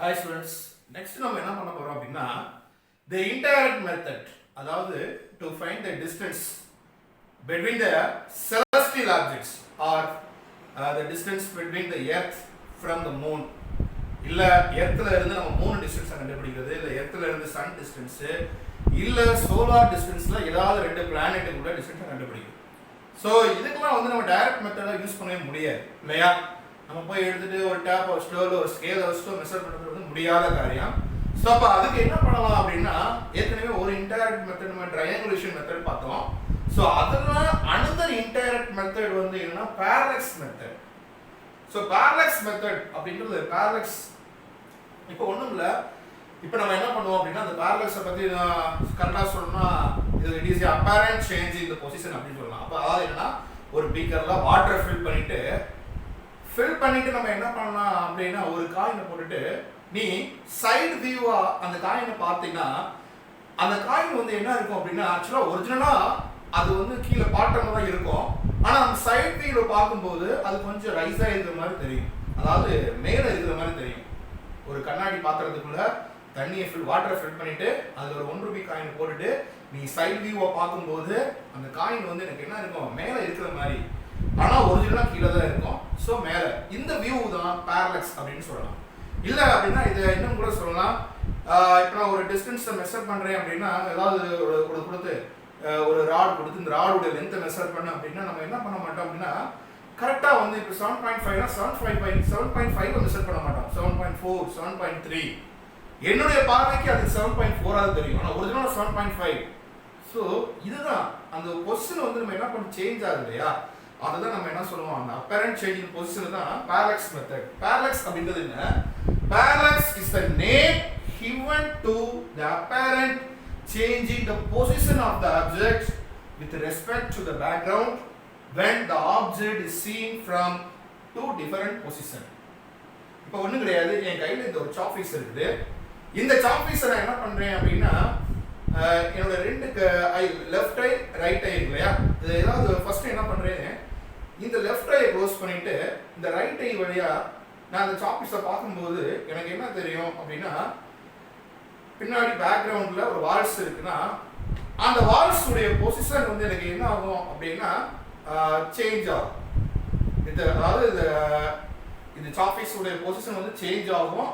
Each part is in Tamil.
Hi students, next நம்ம என்ன பண்ண போறோம் அப்படின்னா the indirect method, அதாவது to find the distance between the celestial objects or the distance between the earth from the moon. இல்ல எர்த்ல இருந்து நம்ம மூணு டிஸ்டன்ஸ் கண்டுபிடிக்கிறது, இல்ல எர்த்ல இருந்து சன் டிஸ்டன்ஸ், இல்ல சோலார் டிஸ்டன்ஸ்ல ஏதாவது ரெண்டு பிளானெட்டுக்குள்ள டிஸ்டன்ஸ் கண்டுபிடிக்கும். ஸோ இதுக்கெல்லாம் வந்து நம்ம டைரக்ட் மெத்தடை யூஸ் பண்ணவே முடியாது இல்லையா? நம்ம போய் எடுத்துட்டு ஒரு டேப் வச்சுட்டோ இல்லை ஒரு ஸ்கேலை வச்சுட்டோ மெஷர் பண்ணுறது வந்து முடியாத காரியம். ஸோ அப்போ அதுக்கு என்ன பண்ணலாம் அப்படின்னா, ஏற்கனவே ஒரு இன்டைரக்ட் மெத்தட் நம்ம ட்ரையாங்குலேஷன் மெத்தட் பார்த்தோம். ஸோ அதெல்லாம் அனதர் இன்டைரக்ட் மெத்தட் வந்து என்னன்னா parallax method. So parallax method அப்படின்றது பேரலக்ஸ் இப்போ ஒன்றும் இல்லை. இப்போ நம்ம என்ன பண்ணுவோம் அப்படின்னா, அந்த பேரலக்ஸை பற்றி கரெக்டாக சொல்லணும்னா it is apparent change in the position அப்படின்னு சொல்லலாம். அப்போ அதாவது என்னன்னா, ஒரு பீக்கரில் வாட்டரை ஃபில் பண்ணிட்டு நம்ம என்ன பண்ணலாம் அப்படின்னா, ஒரு காயினை போட்டுட்டு நீ சைடு வியூவா அந்த காயினை பார்த்தீங்கன்னா, அந்த காயின் வந்து என்ன இருக்கும் அப்படின்னா, ஆக்சுவலாக ஒரிஜினலாக அது வந்து கீழே பாட்டமாக தான் இருக்கும். ஆனால் அந்த சைடு வியூல பார்க்கும்போது அது கொஞ்சம் ரைஸாக இருக்கிற மாதிரி தெரியும், அதாவது மேலே இருக்கிற மாதிரி தெரியும். ஒரு கண்ணாடி பாத்திரத்துக்குள்ள தண்ணியை வாட்டரை ஃபில் பண்ணிட்டு அதில் ஒரு 1 ரூபி காயின் போட்டுட்டு நீ சைடு வியூவை பார்க்கும்போது அந்த காயின் வந்து எனக்கு என்ன இருக்கும், மேலே இருக்கிற மாதிரி, ஆனால் ஒரிஜினலாக கீழே தான் இருக்கும். ஸோ மேலே இந்த வியூ தான் பேரலக்ஸ் அப்படின்னு சொல்லலாம். இல்லை அப்படின்னா இதை இன்னும் கூட சொல்லலாம். இப்போ நான் ஒரு டிஸ்டன்ஸை மெஷர் பண்ணுறேன் அப்படின்னா, ஏதாவது ஒரு கொடுத்து ஒரு ராட் கொடுத்து இந்த ராடுடைய லென்த்தை மெஷர் பண்ண அப்படின்னா நம்ம என்ன பண்ண மாட்டோம் அப்படின்னா, கரெக்டாக வந்து இப்போ 7.5னா 7.5 மெஷர் பண்ண மாட்டோம். 7.4 7.3 என்னுடைய பார்வைக்கு அது 7.4 தெரியும், ஆனால் ஒரிஜினல் 7.5. ஸோ இதுதான் அந்த பொசிஷன் வந்து நம்ம என்ன பண்ண சேஞ்ச் ஆகுது இல்லையா, அதுதான் நம்ம என்ன சொல்லுவோம், அந்த அப்பேரண்ட் சேஞ்ச் இன் பொசிஷன் தான் பேரலக்ஸ் மெத்தட். பேரலக்ஸ் அப்படின்றது என்ன? Parallax is the name given to the apparent change in the position of the object with respect to the background when the object is seen from two different positions. இப்போ ஒன்றும் கிடையாது, என் கையில் இந்த ஒரு சாப்பீஸ் இருக்குது. இந்த சாப்பீஸை நான் என்ன பண்ணுறேன் அப்படின்னா, என்னோட ரெண்டு I left I right I இருக்கு இல்லையா, இது ஏதாவது ஃபர்ஸ்ட் என்ன பண்ணுறேன், இந்த லெஃப்ட் ஐயை க்ளோஸ் பண்ணிட்டு இந்த ரைட் ஐ வழியா நான் அந்த சாப்பீஸை பார்க்கும்போது எனக்கு என்ன தெரியும் அப்படின்னா, பின்னாடி பேக்ரவுண்டில் ஒரு வால்ஸ் இருக்குன்னா அந்த வால்ஸ் உடைய பொசிஷன் வந்து எனக்கு என்ன ஆகும் அப்படின்னா சேஞ்ச் ஆகும். அதாவது இந்த சாப்பீஸ் உடைய பொசிஷன் வந்து சேஞ்ச் ஆகும்,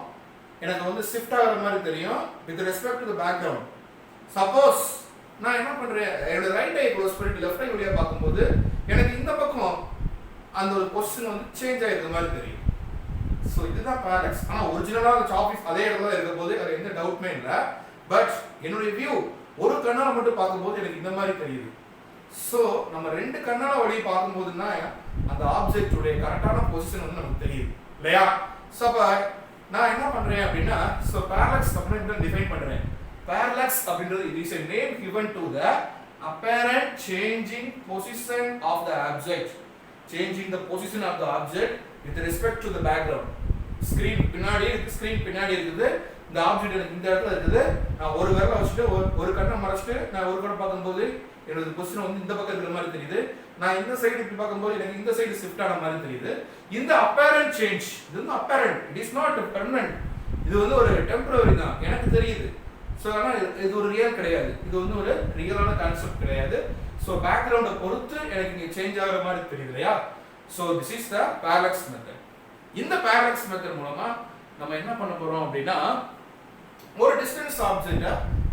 எனக்கு வந்து ஷிஃப்ட் ஆகிற மாதிரி தெரியும் with respect to the background. Suppose நான் என்ன பண்ணுறேன், என்னோட ரைட் ஐ க்ளோஸ் பண்ணிட்டு லெஃப்ட் ஐ வழியாக பார்க்கும்போது எனக்கு இந்த பக்கம் அந்த ஒரு பொசிஷன் வந்து சேஞ்ச் ஆகிருக்கிற மாதிரி தெரியும். ஸோ இதுதான் பேரலக்ஸ். ஆனால் ஒரிஜினலாக அந்த சாப்பீஸ் அதே இடத்துல இருக்க போது அது எந்த டவுட்டுமே இல்லை. பட் என்னுடைய வியூ ஒரு கண்ணால் மட்டும் பார்க்கும்போது எனக்கு இந்த மாதிரி தெரியுது. ஸோ நம்ம ரெண்டு கண்ணால் வழி பார்க்கும்போதுன்னா அந்த ஆப்ஜெக்டுடைய கரெக்டான பொசிஷன் வந்து நமக்கு தெரியுது இல்லையா? ஸோ அப்போ நான் என்ன பண்ணுறேன் அப்படின்னா, ஸோ பேரலக்ஸ் அப்படின்னு டிஃபைன் பண்ணுறேன். பேரலக்ஸ் அப்படின்றது it is a name given to the apparent changing position of the object, changing the position of the object with respect to the background. Screen பின்னாடி இருக்குது, இந்த ஆப்ஜெக்ட் எனக்கு இந்த இடத்துல இருக்குது, நான் ஒரு விரலை வச்சுட்டு ஒரு கண்ணை மறைச்சிட்டு நான் ஒரு கண்ணை பார்க்கும்போது என்னோட பொசிஷன் வந்து இந்த பக்கம் இருக்கிற மாதிரி தெரியுது, நான் இந்த சைடு இப்படி பார்க்கும்போது எனக்கு இந்த சைடு ஷிஃப்ட் ஆன மாதிரி தெரியுது. இந்த அப்பேரண்ட் சேஞ்ச், இது வந்து apparent, it is not permanent. இது வந்து ஒரு டெம்பரரி தான் எனக்கு தெரியுது. ஸோ ஆனால் இது ஒரு ரியல் கிடையாது, இது வந்து ஒரு ரியலான கான்செப்ட் கிடையாது. ஸோ பேக்ரவுண்டை பொறுத்து எனக்கு இங்கே சேஞ்ச் ஆகிற மாதிரி தெரியுது இல்லையா? So this is the parallax method. இந்த பேரலக்ஸ் மெத்தட் மூலமா நம்ம என்ன பண்ண போறோம் அப்படின்னா, ஒரு டிஸ்டன்ஸ் ஆப்ஜெக்டை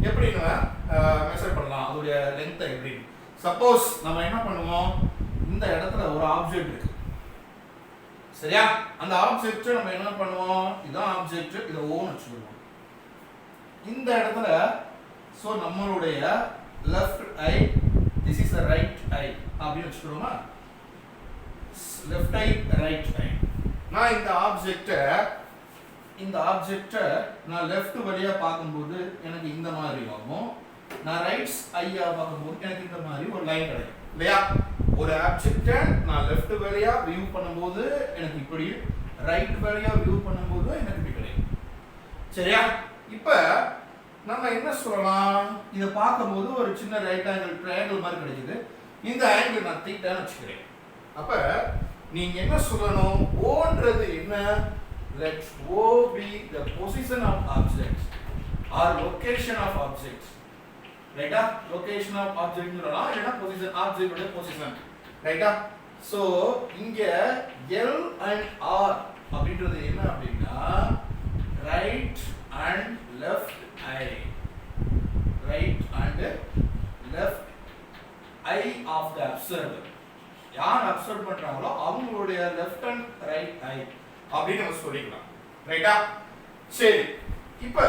எப்படி நம்ம மெஷர் பண்ணலாம், அதோடைய லென்த்தை எப்படி. சப்போஸ் நம்ம என்ன பண்ணுவோம், இந்த இடத்துல ஒரு ஆப்ஜெக்ட் இருக்கு சரியா, அந்த ஆப்ஜெக்ட் நம்ம என்ன பண்ணுவோம், இதான் ஆப்ஜெக்ட், இதை ஓன்னு வச்சுக்கணும் இந்த இடத்துல. ஸோ நம்மளுடைய left I, this is the right I அப்படின்னு வச்சுக்கிறோமா, லெஃப்ட் ஐ ரைட் ஐ. நான் இந்த ஆப்ஜெக்டை நான் லெஃப்ட் வழியா பார்க்கும்போது எனக்கு இந்த மாதிரி ஆகும், நான் ரைட் ஐயா பார்க்கும்போது எனக்கு இந்த மாதிரி ஒரு லைன் கிடைக்கும் இல்லையா? ஒரு ஆப்ஜெக்டை நான் லெஃப்ட் வழியா வியூ பண்ணும்போது எனக்கு இப்படி, ரைட் வழியா வியூ பண்ணும்போது எனக்கு இப்படி கிடைக்கும் சரியா? இப்போ நம்ம என்ன சொல்லலாம், இதை பார்க்கும்போது ஒரு சின்ன ரைட் ஆங்கிள் ட்ரையாங்கிள் மாதிரி கிடைக்குது, இந்த ஆங்கிள் நான் தீட்டான்னு வச்சுக்கிறேன். அப்போ நீங்க என்ன சொல்லணும், ஓன்றது என்ன, let O be the position of object or location of object. Right? Location of object ங்கறனா இல்லனா position object உடைய position. Right? So இங்க L and R அப்படின்றது என்ன அப்படினா right and left eye. Right and left eye of the observer. யார் அப்சர்வ் பண்றாங்களோ அவங்களுடைய லெஃப்ட் அண்ட் ரைட் ஐ அப்படின்னு நம்ம சொல்லிக்கலாம். ரைட்டா? சரி. இப்போ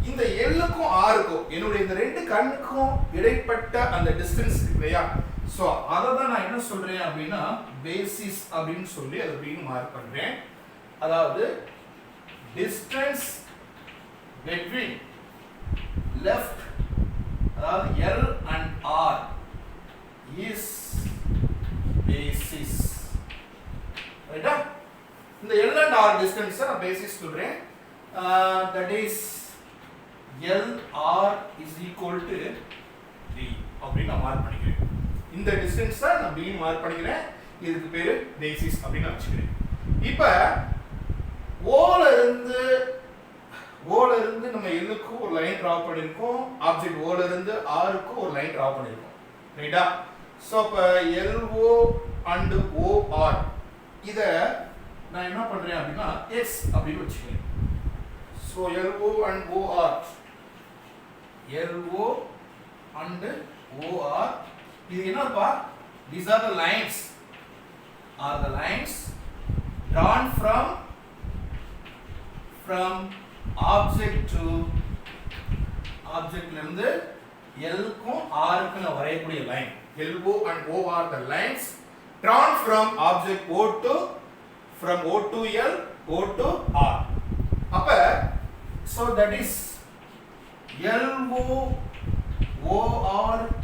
இந்த Lக்கும் Rக்கும் என்னுடைய இந்த ரெண்டு கண்ணுக்கும் இடைப்பட்ட அந்த டிஸ்டன்ஸ் இருக்கு இல்லையா? சோ அத தான் நான் என்ன சொல்றேன் அப்படினா பேசிஸ் அப்படினு சொல்லி அத அப்படின்னு மார்க் பண்றேன். அதாவது டிஸ்டன்ஸ் between left அதாவது L and R is basis. ரைட்டா? இந்த L and R distance நான் பேசிஸ் சொல்றேன். That is LR is equal to D அப்படின்னு நான் மார்க் பண்ணிக்கிறேன். இந்த டிஸ்டன்ஸ் தான் நான் B மார்க் பண்ணிக்கிறேன். இதுக்கு பேரு பேசிஸ் அப்படின்னு வச்சுக்கிறேன். இப்போ O ல இருந்து நம்ம L க்கு ஒரு லைன் டிரா பண்ணிருக்கோம். ஆப்ஜெக்ட் O ல இருந்து R க்கு ஒரு லைன் டிரா பண்ணிருக்கோம். ரைட்டா? சோ அப்ப LO and OR இத நான் என்ன பண்றேன் அப்படினா X அப்படின்னு வச்சுக்கிறேன். So LO and OR இது என்னப்பா? These are the lines drawn from object to object ல இருந்து L க்கும் R க்கு நான் வரையக்கூடிய line. LO and O are the lines drawn from object O to L, O to R. அப்ப so that is LOOR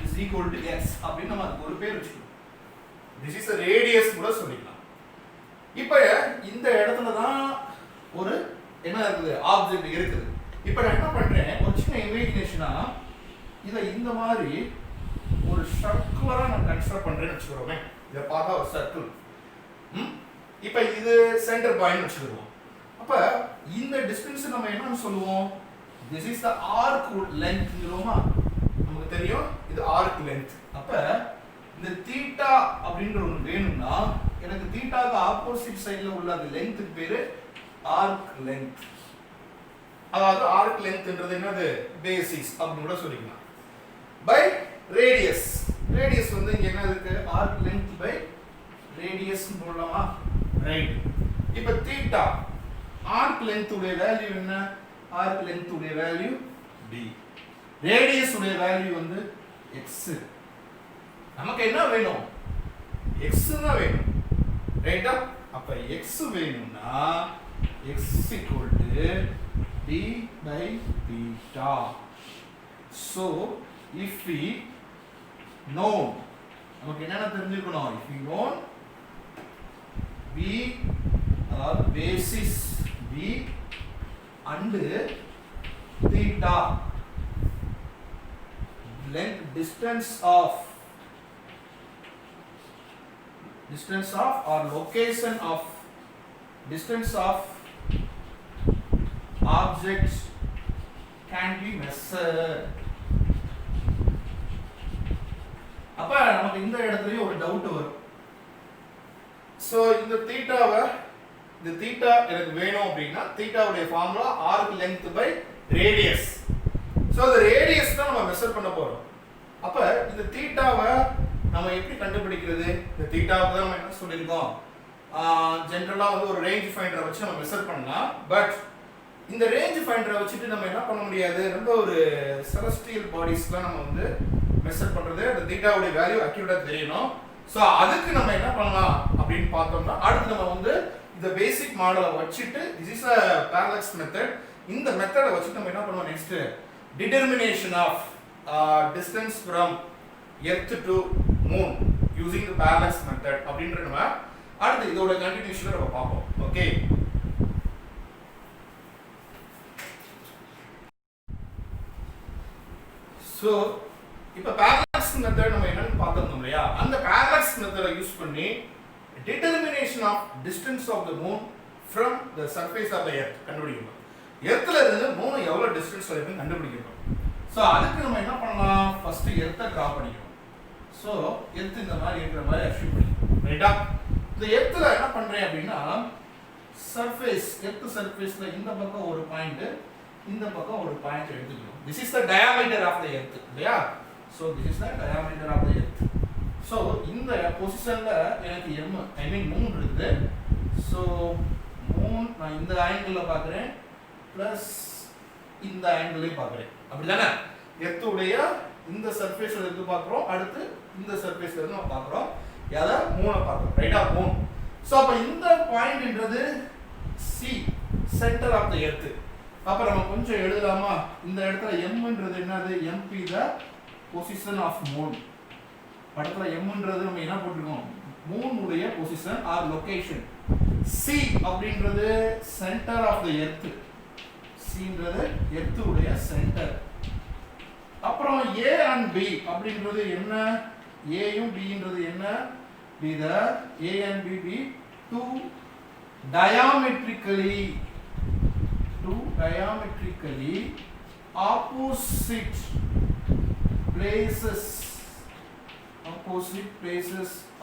is equal to X அப்படின்னு நம்ம ஒரு பேர் வச்சுக்கணும். This is a radius கூட சொல்லிக்கலாம். இப்போ இந்த இடத்துல தான் ஒரு என்ன இருக்குது ஆப்ஜெக்ட் இருக்குது. இப்போ நான் என்ன பண்றேன் ஒரு சின்ன இமேஜினேஷனா இத இந்த மாதிரி ஒரு சர்க்குலரா நான் கன்சிடர் பண்றேன்னு வெச்சுக்கறோமே. இத பார்த்தா ஒரு சர்க்கிள். இப்போ இது சென்டர் பாயிண்ட் வெச்சுக்கிறோம். அப்ப இந்த டிஸ்டன்ஸ் நம்ம என்ன சொல்லுவோம்? This is the arc length ங்கறோமா? நமக்கு தெரியும் இது arc length. அப்ப இந்த தீட்டா அப்படிங்கற ஒன்னு வேணும்னா எனக்கு தீட்டாக்கு ஆப்போசிட் சைடுல உள்ள அந்த லெங்த்க்கு பேரு arc length. அதாவது arc lengthன்றது என்னது? பேசிஸ் அப்படி கூட சொல்லிக்கலாம். by radius. radius வந்து இங்க என்ன இருக்கு? arc length by radius னு போடலாமா? ரைட். இப்போ தீட்டா arc length உடைய வேல்யூ என்ன? arc length உடைய வேல்யூ d. radius உடைய வேல்யூ வந்து x. நமக்கு என்ன வேணும்? x தான் வேணும். ரைட்டா? அப்ப x வேணும்னா x equal to d by theta. So if we know நமக்கு என்னென்ன தெரிஞ்சுக்கணும்? if we know b அதாவது basis b and theta length distance of or location of distance of objects can be measured. அப்ப நமக்கு இந்த இடத்துலயே ஒரு டவுட் வரும். சோ இந்த தீட்டாவை இந்த தீட்டா எனக்கு வேணும் அப்படினா தீட்டாவுடைய formula arc length by radius. So அந்த ரேடியஸ் தான் நம்ம மெஷர் பண்ண போறோம். அப்ப இந்த தீட்டாவை நம்ம எப்படி கண்டுபிடிக்கிறது? இந்த தீட்டாவுக்கு தான் நம்ம என்ன சொல்லிருக்கோம்? ஜெனரலா வந்து ஒரு ரேஞ்ச் ஃபைண்டரை வச்சு நம்ம மெஷர் பண்ணலாம். பட் இந்த ரேஞ்ச் ஃபைண்டரை வச்சுட்டு நம்ம என்ன பண்ண முடியாது? ரொம்ப ஒரு செலஸ்டியல் பாடிஸ்லாம் நம்ம வந்து மெஷர் பண்றது அந்த தீட்டாவுடைய வேல்யூ அக்யூரேட்டா தெரியணும். சோ அதுக்கு நம்ம என்ன பண்ணலாம் அப்படின்னு பார்த்தோம்னா அடுத்து நம்ம வந்து இந்த பேசிக் மாடலை வச்சிட்டு this is a parallax method. இந்த மெத்தடை வச்சிட்டு நம்ம என்ன பண்ணுவோம்? Next determination of distance from earth to moon using the parallax method அப்படின்ற நம்ம அடுத்து இதோட கண்டினியூஷனை நம்ம பார்ப்போம். ஓகே. சோ இப்போ parallax method நம்ம என்னன்னு பார்த்தோம் இல்லையா? அந்த parallax method யூஸ் பண்ணி determination of distance of the moon from the surface of the earth கண்டுபிடிக்கணும். எர்த்ல இருந்து மூணு எவ்வளவு டிஸ்டன்ஸ்ல இருக்குன்னு கண்டுபிடிக்கணும். சோ அதுக்கு நம்ம என்ன பண்ணலாம்? ஃபர்ஸ்ட் எர்த்தை டிரா பண்ணிக்கணும். சோ எர்த் இந்த மாதிரி இருக்கிற மாதிரி அஷ்யூம் பண்ணிக்கணும். ரைட்டா? இந்த எர்த்ல என்ன பண்றேன் அப்படின்னா சர்ஃபேஸ் எர்த் சர்ஃபேஸ்ல இந்த பக்கம் ஒரு பாயிண்ட் இந்த பக்கம் ஒரு பாயிண்ட் எடுத்துக்கணும். This is the diameter of the earth. இல்லையா? So this is the diameter of the earth. So இந்த பொசிஷன்ல எனக்கு m ஐ மீன் மூன் இருக்குது. So மூன் நான் இந்த ஆங்கிள்ல பார்க்கறேன் பிளஸ் இந்த ஆங்கிளையும் பார்க்கறேன். அப்படிதானே? எர்த் உடைய இந்த சர்ஃபேஸ்ல இருந்து பார்க்கறோம், அடுத்து இந்த சர்ஃபேஸ்ல இருந்து நம்ம பார்க்கறோம். யாத மூணை பார்க்கறோம். ரைட்டா? மூன். சோ அப்ப இந்த பாயிண்ட்ன்றது C centre of the earth. அப்ப நம்ம கொஞ்சம் எழுதலாமா? இந்த இடத்துல mன்றது என்னது? mp the position of moon. படத்துல mன்றது நம்ம என்ன போட்டுருக்கோம்? மூன் உடைய பொசிஷன் ஆர் லொகேஷன். C அப்படின்றது சென்டர் ஆஃப் தி எர்த். Cன்றது எர்த் உடைய சென்டர். அப்புறம் A and B அப்படின்றது என்ன? A யும் B ன்றது என்ன? be the A and B be two diametrically opposite places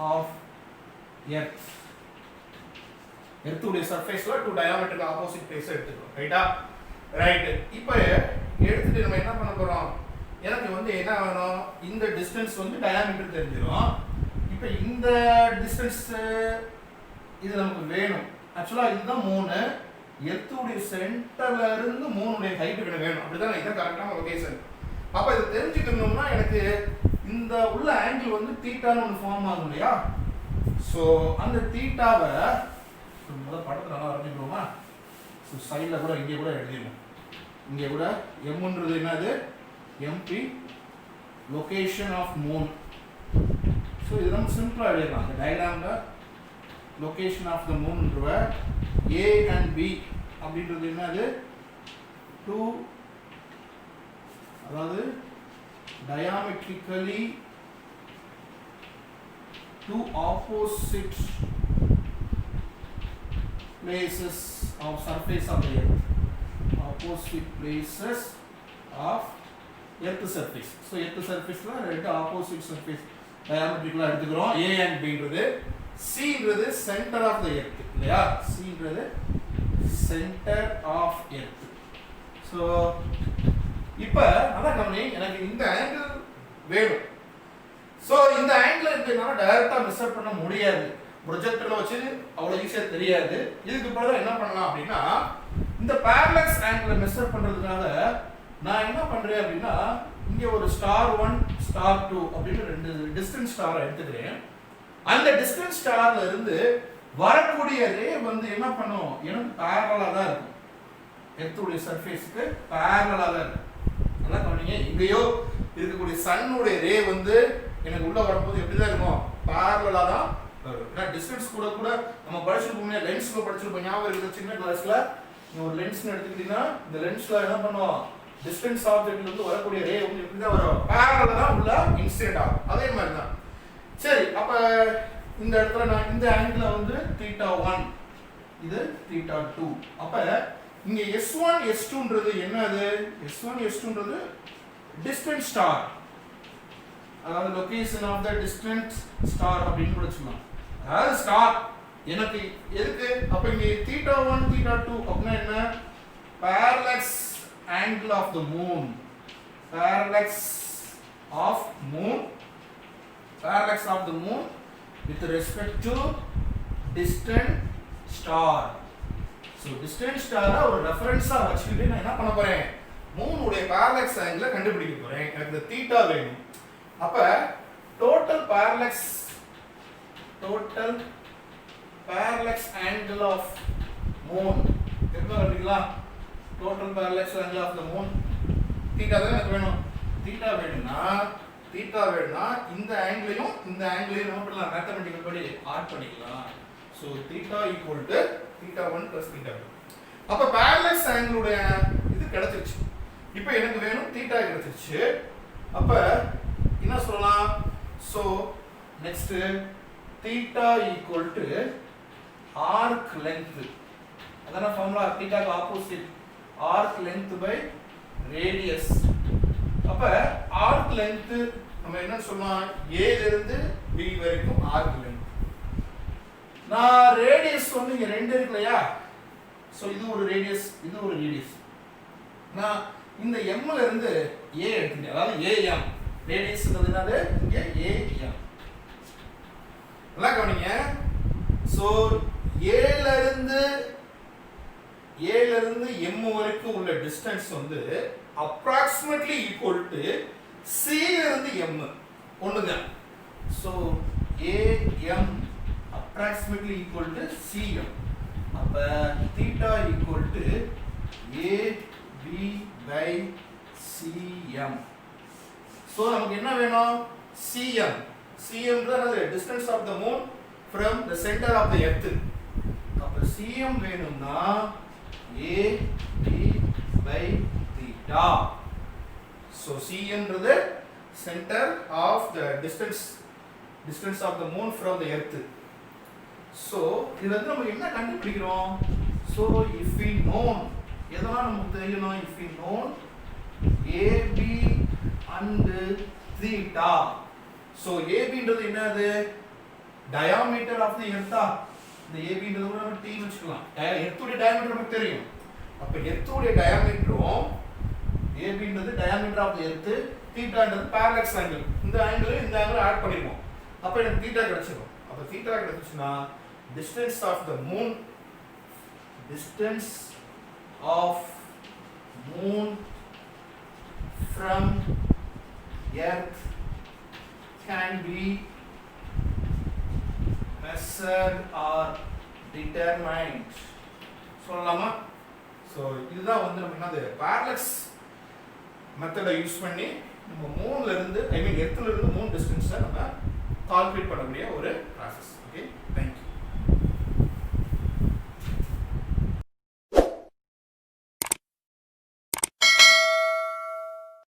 of earth. Earth உடைய சர்ஃபேஸ்ல two diametric opposite places எடுத்துக்கிறோம். ரைட்டா? ரைட். இப்போ எடுத்துட்டு நம்ம என்ன பண்ண போறோம்? எனக்கு வந்து என்ன வேணும்? இந்த டிஸ்டன்ஸ் வந்து டயாமீட்டர் தெரிஞ்சிரும். இப்போ இந்த டிஸ்டன்ஸ் இது நமக்கு வேணும். ஆக்சுவலா இதுதான் மூணு. எர்த் உடைய சென்டர்ல இருந்து மூணுடைய ஹைட் எனக்கு வேணும். அப்படிதான் இதான் கரெக்டான லொகேஷன். அப்ப இது தெரிஞ்சுக்கணும்னா எனக்கு இந்த உள்ள ஆங்கிள் வந்து தீட்டான்னு ஒன்று ஃபார்ம் ஆகும் இல்லையா? ஸோ அந்த தீட்டாவை முதல்ல படத்தை நல்லா வரைஞ்சிக்கிறோமா? ஸோ சைடில் கூட இங்கே கூட எழுதிடணும். இங்கே கூட எம்ன்றது என்னது? எம்பி லொகேஷன் ஆஃப் மூன். ஸோ இது நம்ம சிம்பிளாக எழுதிடலாம். அந்த டயக்ராமில் லொகேஷன் ஆஃப் த மூன்ன்ற A and B அப்படின்றது என்னது? டூ அதாவது diametrically two opposite places of surface of the earth. Opposite places of earth surface. So earth surface la ரெண்டு opposite surface diametrically எடுத்துக்கிறோம். A and B ன்றது. C ன்றது center of the earth இல்லையா? C ன்றது center of earth. So இப்போ நல்லா கவனி, எனக்கு இந்த ஆங்கிள் வேணும். சோ இந்த ஆங்கிள் என்னால டைரக்டா மெஷர் பண்ண முடியாது. ப்ரொஜெக்டர்ல வச்சு அவ்வளவு ஈஸியா தெரியாது. இதுக்கு பதிலா என்ன பண்ணலாம் அப்படின்னா இந்த பேரலக்ஸ் ஆங்கிள் மெஷர் பண்றதுக்காக நான் என்ன பண்றேன் அப்படின்னா இங்க ஒரு ஸ்டார் 1 ஸ்டார் 2 அப்படின்னு ரெண்டு டிஸ்டன்ஸ் ஸ்டாரை எடுத்துக்கிறேன். அந்த டிஸ்டன்ஸ் ஸ்டார்ல இருந்து வரக்கூடிய ரே வந்து என்ன பண்ணும்? எனக்கு பேரலலா தான் இருக்கும். எர்த் உடைய சர்ஃபேஸ்க்கு பேரலலா தான் இருக்கும். நல்லா கவனிங்க, எங்கேயோ இருக்கக்கூடிய சன்னுடைய ரே வந்து எனக்கு உள்ள வரும்போது எப்படி தான் இருக்கும்? பேரலலா தான் வரும். ஏன்னா டிஸ்டன்ஸ் கூட கூட நம்ம படிச்சிருப்போம், லென்ஸ்ல படிச்சிருப்போம். ஞாபகம் இருக்குது சின்ன கிளாஸ்ல நீங்க ஒரு லென்ஸ்னு எடுத்துக்கிட்டீங்கன்னா இந்த லென்ஸ்ல என்ன பண்ணுவோம்? டிஸ்டன்ஸ் ஆப்ஜெக்ட்ல இருந்து வரக்கூடிய ரே வந்து எப்படி தான் வரும்? பேரலலா தான் உள்ள இன்சிடென்ட் ஆகும். அதே மாதிரி தான். சரி, அப்ப இந்த இடத்துல நான் இந்த ஆங்கிள் வந்து θ1 இது θ2. அப்ப இங்க S1 S2ன்றது என்னது? S1 S2ன்றது டிஸ்டன்ஸ் ஸ்டார், அதாவது location of the distance star அப்படின்னு வச்சுக்கலாம். அதாவது ஸ்டார் எனக்கு எதுக்கு? அப்ப இங்க θ1 θ2 அப்படின்னா என்ன? parallax angle of the moon, parallax of moon, parallax of the moon with respect to distant star. So distant star ஒரு ரெஃபரன்ஸா வச்சுக்கிட்டு நான் என்ன பண்ண போறேன்? மூன் உடைய parallax angle கண்டுபிடிக்க போறேன். எனக்கு இந்த தீட்டா வேணும். அப்ப total parallax angle of moon என்ன கண்டுபிடிக்கலாம்? total parallax angle of the moon theta தான் எனக்கு வேணும். தீட்டா வேணும்னா இந்த ஆங்கிளையும் இந்த ஆங்கிளையும் என்ன பண்ணலாம்? மேத்தமெட்டிக்கல் படி ஆட் பண்ணிக்கலாம். So θ equal to θ1 plus θ2. அப்ப parallax angle உடைய இது கிடைச்சிருச்சு. இப்போ எனக்கு வேணும் θ கிடைச்சிருச்சு. அப்ப என்ன சொல்லலாம்? So next θ equal to arc length. அதான ஃபார்முலா தீட்டாக்கு opposite arc length by radius. அப்ப ஆர்க் லென்த் நம்ம என்ன சொல்லலாம், A ல இருந்து B வரைக்கும் ஆர்க் லென்த். நான் ரேடியஸ் வந்து இங்க ரெண்டு இருக்கு இல்லையா, சோ இது ஒரு ரேடியஸ், இது ஒரு ரேடியஸ். நான் இந்த m ல இருந்து A எடுத்துட்டேன், அதாவது AM. ரேடியஸ்ன்றது என்னது, இங்க AM. நல்லா கவனிங்க. சோ A ல இருந்து m வரைக்கும் உள்ள டிஸ்டன்ஸ் வந்து approximately equal to C ல இருந்து m ஒண்ணுங்க. So AM approximately equal to CM. அப்ப theta equal to AB by CM. So நமக்கு என்ன வேணும், CM. CM ன்றது distance of the moon from the center of the earth. அப்ப CM வேணும்னா AB by theta. So CM ன்றது center of the distance of the moon from the earth. So இதுல இருந்து நம்ம என்ன கண்டுபிடிக்கிறோம், so if we known, எதெல்லாம் நமக்கு தெரியணும், if we known AB and theta. So AB ன்றது என்னது, diameter of the earth. இந்த AB ன்றது கூட நம்ம t வெச்சுக்கலாம். earth உடைய diameter நமக்கு தெரியும். அப்ப earth உடைய diameterம் AB ன்றது diameter of the earth, theta ன்றது parallax angle. இந்த angle ஆட் பண்ணிடுவோம். அப்ப எனக்கு theta கிடைச்சிரும். அப்ப theta கிடைச்சுனா distance of moon from earth can be measured or determined. சொல்லலாமா? சோ இதுதான் வந்து நம்ம என்னது parallax மெத்தடை யூஸ் பண்ணி நம்ம மூன்ல இருந்து எர்த்ல இருந்து மூன் டிஸ்டன்ஸை நம்ம கால்குலேட் பண்ணக்கூடிய ஒரு process.